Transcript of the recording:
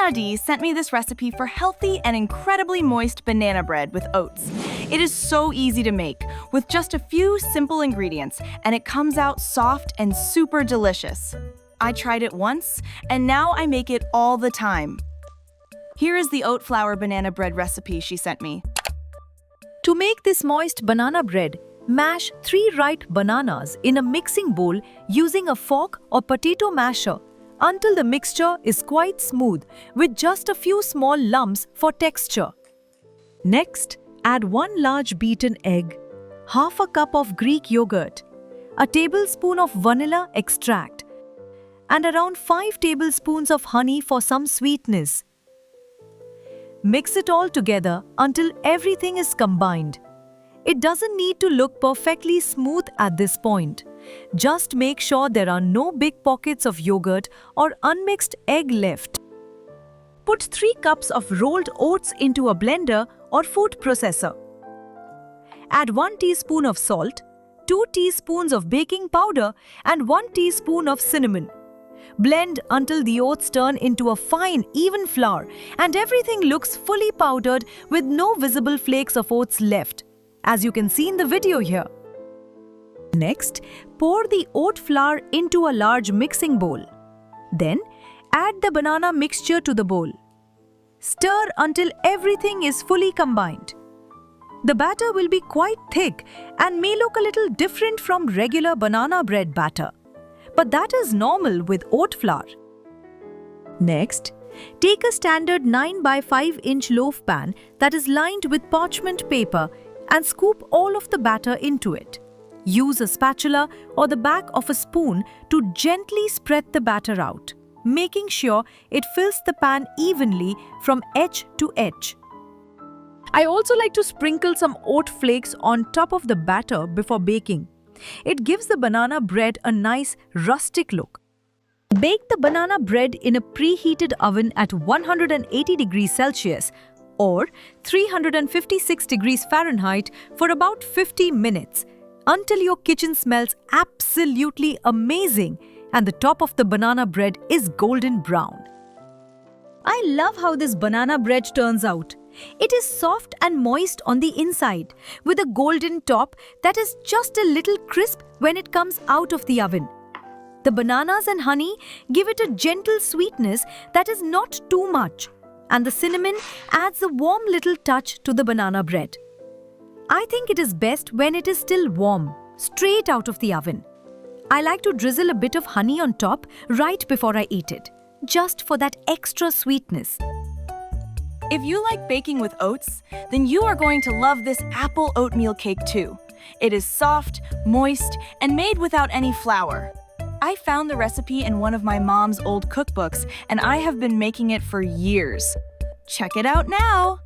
Nadee sent me this recipe for healthy and incredibly moist banana bread with oats. It is so easy to make, with just a few simple ingredients, and it comes out soft and super delicious. I tried it once, and now I make it all the time. Here is the oat flour banana bread recipe she sent me. To make this moist banana bread, mash 3 ripe bananas in a mixing bowl using a fork or potato masher until the mixture is quite smooth with just a few small lumps for texture. Next, add 1 large beaten egg, half a cup of Greek yogurt, a tablespoon of vanilla extract, and around 5 tablespoons of honey for some sweetness. Mix it all together until everything is combined. It doesn't need to look perfectly smooth at this point. Just make sure there are no big pockets of yogurt or unmixed egg left. Put 3 cups of rolled oats into a blender or food processor. Add 1 teaspoon of salt, 2 teaspoons of baking powder, and 1 teaspoon of cinnamon. Blend until the oats turn into a fine, even flour and everything looks fully powdered with no visible flakes of oats left, as you can see in the video here. Next, pour the oat flour into a large mixing bowl. Then, add the banana mixture to the bowl. Stir until everything is fully combined. The batter will be quite thick and may look a little different from regular banana bread batter, but that is normal with oat flour. Next, take a standard 9 by 5 inch loaf pan that is lined with parchment paper and scoop all of the batter into it. Use a spatula or the back of a spoon to gently spread the batter out, making sure it fills the pan evenly from edge to edge. I also like to sprinkle some oat flakes on top of the batter before baking. It gives the banana bread a nice rustic look. Bake the banana bread in a preheated oven at 180 degrees Celsius or 356 degrees Fahrenheit for about 50 minutes until your kitchen smells absolutely amazing and the top of the banana bread is golden brown. I love how this banana bread turns out. It is soft and moist on the inside, with a golden top that is just a little crisp when it comes out of the oven. The bananas and honey give it a gentle sweetness that is not too much, and the cinnamon adds a warm little touch to the banana bread. I think it is best when it is still warm, straight out of the oven. I like to drizzle a bit of honey on top right before I eat it, just for that extra sweetness. If you like baking with oats, then you are going to love this apple oatmeal cake too. It is soft, moist, and made without any flour. I found the recipe in one of my mom's old cookbooks, and I have been making it for years. Check it out now!